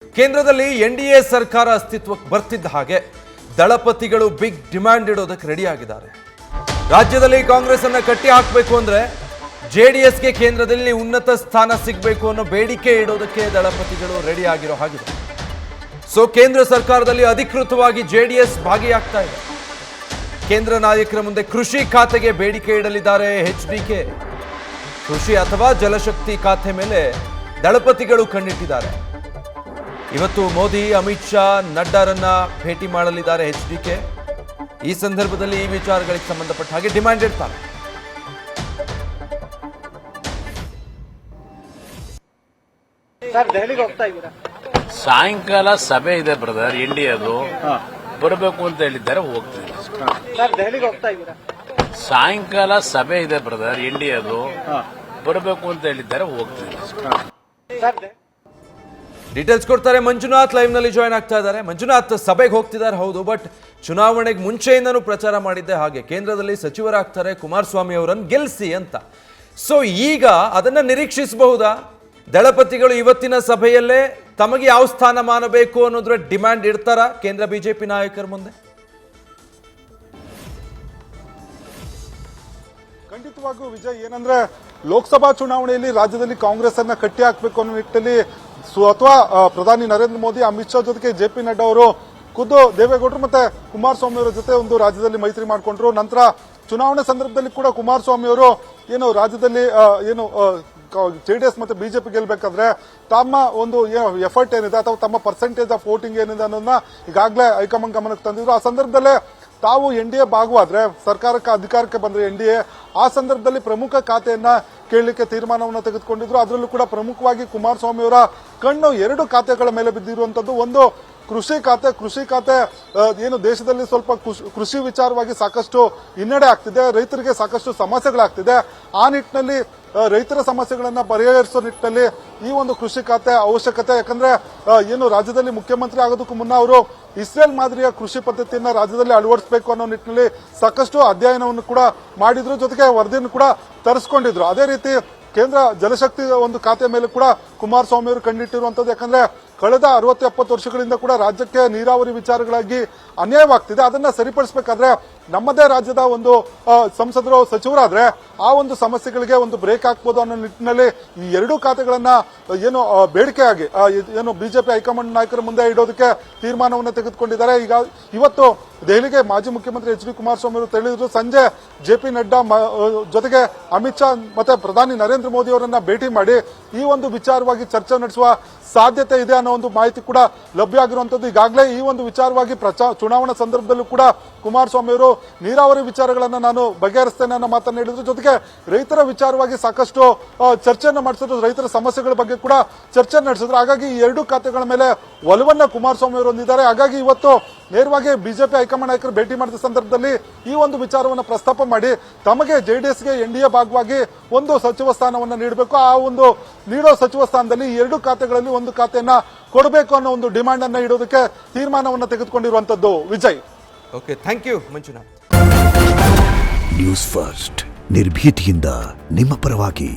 ಕೇಂದ್ರದಲ್ಲಿ ಎನ್ಡಿಎ ಸರ್ಕಾರ ಅಸ್ತಿತ್ವಕ್ಕೆ ಬರ್ತಿದ್ದ ಹಾಗೆ ದಳಪತಿಗಳು ಬಿಗ್ ಡಿಮ್ಯಾಂಡ್ ಇಡೋದಕ್ಕೆ ರೆಡಿ ಆಗಿದ್ದಾರೆ. ರಾಜ್ಯದಲ್ಲಿ ಕಾಂಗ್ರೆಸ್ ಅನ್ನು ಕಟ್ಟಿ ಹಾಕಬೇಕು ಅಂದ್ರೆ ಜೆಡಿಎಸ್ಗೆ ಕೇಂದ್ರದಲ್ಲಿ ಉನ್ನತ ಸ್ಥಾನ ಸಿಗಬೇಕು ಅನ್ನೋ ಬೇಡಿಕೆ ಇಡೋದಕ್ಕೆ ದಳಪತಿಗಳು ರೆಡಿ ಆಗಿರೋ ಹಾಗಿದೆ. ಸೊ ಕೇಂದ್ರ ಸರ್ಕಾರದಲ್ಲಿ ಅಧಿಕೃತವಾಗಿ ಜೆಡಿಎಸ್ ಭಾಗಿಯಾಗ್ತಾ ಇದೆ. ಕೇಂದ್ರ ನಾಯಕರ ಮುಂದೆ ಕೃಷಿ ಖಾತೆಗೆ ಬೇಡಿಕೆ ಇಡಲಿದ್ದಾರೆ ಎಚ್ಡಿಕೆ. ಕೃಷಿ ಅಥವಾ ಜಲಶಕ್ತಿ ಖಾತೆ ಮೇಲೆ ದಳಪತಿಗಳು ಕಣ್ಣಿಟ್ಟಿದ್ದಾರೆ. ಇವತ್ತು ಮೋದಿ, ಅಮಿತ್ ಶಾ, ನಡ್ಡಾರನ್ನ ಭೇಟಿ ಮಾಡಲಿದ್ದಾರೆ ಎಚ್ಡಿಕೆ. ಈ ಸಂದರ್ಭದಲ್ಲಿ ಈ ವಿಚಾರಗಳಿಗೆ ಸಂಬಂಧಪಟ್ಟ ಹಾಗೆ ಡಿಮ್ಯಾಂಡ್ ಇಡ್ತಾರೆ. ಸಾಯಂಕಾಲ ಸಭೆ ಇದೆ ಬ್ರದರ್, ಇಂಡಿಯಾದು ಬರಬೇಕು ಅಂತ ಹೇಳಿದ್ದಾರೆ, ಹೋಗ್ತೀವಿ. ಸಾಯಂಕಾಲ ಸಭೆ ಇದೆ ಬ್ರದರ್, ಇಂಡಿಯಾದು ಬರಬೇಕು ಅಂತ ಹೇಳಿದ್ದಾರೆ, ಹೋಗ್ತೀವಿ. ಡೀಟೇಲ್ಸ್ ಕೊಡ್ತಾರೆ ಮಂಜುನಾಥ್, ಲೈವ್ ನಲ್ಲಿ ಜಾಯ್ನ್ ಆಗ್ತಾ ಇದ್ದಾರೆ. ಮಂಜುನಾಥ್, ಸಭೆಗೆ ಹೋಗ್ತಿದ್ದಾರೆ ಹೌದು, ಬಟ್ ಚುನಾವಣೆಗೆ ಮುಂಚೆಯಿಂದನೂ ಪ್ರಚಾರ ಮಾಡಿದ್ದೆ ಹಾಗೆ ಕೇಂದ್ರದಲ್ಲಿ ಸಚಿವರಾಗ್ತಾರೆ ಕುಮಾರಸ್ವಾಮಿ ಅವರನ್ನು ಗೆಲ್ಲಿಸಿ ಅಂತ. ಸೊ ಈಗ ಅದನ್ನ ನಿರೀಕ್ಷಿಸಬಹುದಾ? ದಳಪತಿಗಳು ಇವತ್ತಿನ ಸಭೆಯಲ್ಲೇ ತಮಗೆ ಯಾವ ಸ್ಥಾನಮಾನ ಬೇಕು ಅನ್ನೋದ್ರ ಡಿಮ್ಯಾಂಡ್ ಇಡ್ತಾರಾ ಕೇಂದ್ರ ಬಿಜೆಪಿ ನಾಯಕರ ಮುಂದೆ? ಖಂಡಿತವಾಗಿಯೂ ವಿಜಯ್, ಏನಂದ್ರೆ ಲೋಕಸಭಾ ಚುನಾವಣೆಯಲ್ಲಿ ರಾಜ್ಯದಲ್ಲಿ ಕಾಂಗ್ರೆಸ್ ಅನ್ನ ಕಟ್ಟಿ ಹಾಕಬೇಕು ಅನ್ನೋ ನಿಟ್ಟಿನಲ್ಲಿ ಅಥವಾ ಪ್ರಧಾನಿ ನರೇಂದ್ರ ಮೋದಿ, ಅಮಿತ್ ಶಾ ಜೊತೆಗೆ ಜೆಪಿ ನಡ್ಡಾ ಅವರು ಖುದ್ದು ದೇವೇಗೌಡರು ಮತ್ತೆ ಕುಮಾರಸ್ವಾಮಿ ಅವರ ಜೊತೆ ಒಂದು ರಾಜ್ಯದಲ್ಲಿ ಮೈತ್ರಿ ಮಾಡಿಕೊಂಡ್ರು. ನಂತರ ಚುನಾವಣೆ ಸಂದರ್ಭದಲ್ಲಿ ಕೂಡ ಕುಮಾರಸ್ವಾಮಿ ಅವರು ಏನು ರಾಜ್ಯದಲ್ಲಿ ಜೆಡಿಎಸ್ ಮತ್ತೆ ಬಿಜೆಪಿ ಗೆಲ್ಲಬೇಕಾದ್ರೆ ತಮ್ಮ ಒಂದು ಎಫರ್ಟ್ ಏನಿದೆ ಅಥವಾ ತಮ್ಮ ಪರ್ಸೆಂಟೇಜ್ ಆಫ್ ವೋಟಿಂಗ್ ಏನಿದೆ ಅನ್ನೋದನ್ನ ಈಗಾಗಲೇ ಹೈಕಮಾಂಡ್ ಗಮನಕ್ಕೆ ತಂದಿದ್ರು. ಆ ಸಂದರ್ಭದಲ್ಲೇ ತಾವು ಎನ್ಡಿಎ ಭಾಗವಾದ್ರೆ, ಸರ್ಕಾರಕ್ಕೆ ಅಧಿಕಾರಕ್ಕೆ ಬಂದ್ರೆ ಎನ್ಡಿಎ, ಆ ಸಂದರ್ಭದಲ್ಲಿ ಪ್ರಮುಖ ಖಾತೆಯನ್ನ ಕೇಳಲಿಕ್ಕೆ ತೀರ್ಮಾನವನ್ನು ತೆಗೆದುಕೊಂಡಿದ್ರು. ಅದರಲ್ಲೂ ಕೂಡ ಪ್ರಮುಖವಾಗಿ ಕುಮಾರಸ್ವಾಮಿ ಅವರ ಕಣ್ಣು ಎರಡು ಖಾತೆಗಳ ಮೇಲೆ ಬಿದ್ದಿರುವಂತದ್ದು. ಒಂದು ಕೃಷಿ ಖಾತೆ ಏನು ದೇಶದಲ್ಲಿ ಸ್ವಲ್ಪ ಕೃಷಿ ವಿಚಾರವಾಗಿ ಸಾಕಷ್ಟು ಹಿನ್ನಡೆ ಆಗ್ತಿದೆ, ರೈತರಿಗೆ ಸಾಕಷ್ಟು ಸಮಸ್ಯೆಗಳಾಗ್ತಿದೆ. ಆ ನಿಟ್ಟಿನಲ್ಲಿ ರೈತರ ಸಮಸ್ಯೆಗಳನ್ನ ಪರಿಹರಿಸೋ ನಿಟ್ಟಿನಲ್ಲಿ ಈ ಒಂದು ಕೃಷಿ ಖಾತೆ ಅವಶ್ಯಕತೆ. ಯಾಕಂದ್ರೆ ಏನು ರಾಜ್ಯದಲ್ಲಿ ಮುಖ್ಯಮಂತ್ರಿ ಆಗೋದಕ್ಕೂ ಮುನ್ನ ಅವರು ಇಸ್ರೇಲ್ ಮಾದರಿಯ ಕೃಷಿ ಪದ್ಧತಿಯನ್ನ ರಾಜ್ಯದಲ್ಲಿ ಅಳವಡಿಸಬೇಕು ಅನ್ನೋ ನಿಟ್ಟಿನಲ್ಲಿ ಸಾಕಷ್ಟು ಅಧ್ಯಯನವನ್ನು ಕೂಡ ಮಾಡಿದ್ರು, ಜೊತೆಗೆ ವರದಿಯನ್ನು ಕೂಡ ತರಿಸ್ಕೊಂಡಿದ್ರು. ಅದೇ ರೀತಿ ಕೇಂದ್ರ ಜಲಶಕ್ತಿ ಒಂದು ಖಾತೆ ಮೇಲೆ ಕೂಡ ಕುಮಾರಸ್ವಾಮಿ ಅವರು ಕಂಡಿಟ್ಟಿರುವಂತದ್ದು. ಯಾಕಂದ್ರೆ ಕಳೆದ 60-70 ವರ್ಷಗಳಿಂದ ಕೂಡ ರಾಜ್ಯಕ್ಕೆ ನೀರಾವರಿ ವಿಚಾರಗಳಾಗಿ ಅನ್ಯಾಯವಾಗ್ತಿದೆ. ಅದನ್ನ ಸರಿಪಡಿಸಬೇಕಾದ್ರೆ ನಮ್ಮದೇ ರಾಜ್ಯದ ಒಂದು ಸಂಸದರು ಸಚಿವರಾದ್ರೆ ಆ ಒಂದು ಸಮಸ್ಯೆಗಳಿಗೆ ಒಂದು ಬ್ರೇಕ್ ಹಾಕ್ಬೋದು ಅನ್ನೋ ನಿಟ್ಟಿನಲ್ಲಿ ಈ ಎರಡೂ ಖಾತೆಗಳನ್ನ ಏನು ಬೇಡಿಕೆಯಾಗಿ ಏನು ಬಿಜೆಪಿ ಹೈಕಮಾಂಡ್ ನಾಯಕರ ಮುಂದೆ ಇಡೋದಕ್ಕೆ ತೀರ್ಮಾನವನ್ನು ತೆಗೆದುಕೊಂಡಿದ್ದಾರೆ. ಈಗ ಇವತ್ತು ದೆಹಲಿಗೆ ಮಾಜಿ ಮುಖ್ಯಮಂತ್ರಿ ಎಚ್ ಡಿ ಕುಮಾರಸ್ವಾಮಿ ಅವರು ತೆರಳಿದ್ರು. ಸಂಜೆ ಜೆಪಿ ನಡ್ಡಾ ಜೊತೆಗೆ ಅಮಿತ್ ಶಾ ಮತ್ತೆ ಪ್ರಧಾನಿ ನರೇಂದ್ರ ಮೋದಿ ಅವರನ್ನ ಭೇಟಿ ಮಾಡಿ ಈ ಒಂದು ವಿಚಾರವಾಗಿ ಚರ್ಚೆ ನಡೆಸುವ ಸಾಧ್ಯತೆ ಇದೆ ಅನ್ನೋ ಒಂದು ಮಾಹಿತಿ ಕೂಡ ಲಭ್ಯ ಆಗಿರುವಂತದ್ದು. ಈಗಾಗಲೇ ಈ ಒಂದು ವಿಚಾರವಾಗಿ ಚುನಾವಣಾ ಸಂದರ್ಭದಲ್ಲೂ ಕೂಡ ಕುಮಾರಸ್ವಾಮಿ ಅವರು ನೀರಾವರಿ ವಿಚಾರಗಳನ್ನ ನಾನು ಬಗೆಹರಿಸ್ತೇನೆ ಅನ್ನೋ ಮಾತನ್ನು ಹೇಳಿದ್ರು. ಜೊತೆಗೆ ರೈತರ ವಿಚಾರವಾಗಿ ಸಾಕಷ್ಟು ಚರ್ಚೆಯನ್ನು ಮಾಡಿಸಿದ್ರು, ರೈತರ ಸಮಸ್ಯೆಗಳ ಬಗ್ಗೆ ಕೂಡ ಚರ್ಚೆ ನಡೆಸಿದ್ರು. ಹಾಗಾಗಿ ಈ ಎರಡು ಖಾತೆಗಳ ಮೇಲೆ ಒಲವನ್ನ ಕುಮಾರಸ್ವಾಮಿ ಅವರು ಹೊಂದಿದ್ದಾರೆ. ಹಾಗಾಗಿ ಇವತ್ತು ನೇರವಾಗಿ ಬಿಜೆಪಿ ಹೈಕಮಾಂಡ್ ನಾಯಕರು ಭೇಟಿ ಮಾಡಿದ ಸಂದರ್ಭದಲ್ಲಿ ಈ ಒಂದು ವಿಚಾರವನ್ನು ಪ್ರಸ್ತಾಪ ಮಾಡಿ ತಮಗೆ ಜೆಡಿಎಸ್ಗೆ ಎನ್ಡಿಎ ಭಾಗವಾಗಿ ಒಂದು ಸಚಿವ ಸ್ಥಾನವನ್ನು ನೀಡಬೇಕು, ಆ ಒಂದು ನೀಡೋ ಸಚಿವ ಸ್ಥಾನದಲ್ಲಿ ಈ ಎರಡು ಖಾತೆಗಳಲ್ಲಿ ಒಂದು ಖಾತೆಯನ್ನ ಕೊಡಬೇಕು ಅನ್ನೋ ಒಂದು ಡಿಮಾಂಡ್ ಅನ್ನ ಇಡೋದಕ್ಕೆ ತೀರ್ಮಾನವನ್ನು ತೆಗೆದುಕೊಂಡಿರುವಂತದ್ದು. Vijay, okay, thank you Manjunath. News first ನಿರ್ಭೀತಿಯಿಂದ ನಿಮ್ಮ ಪರವಾಗಿ.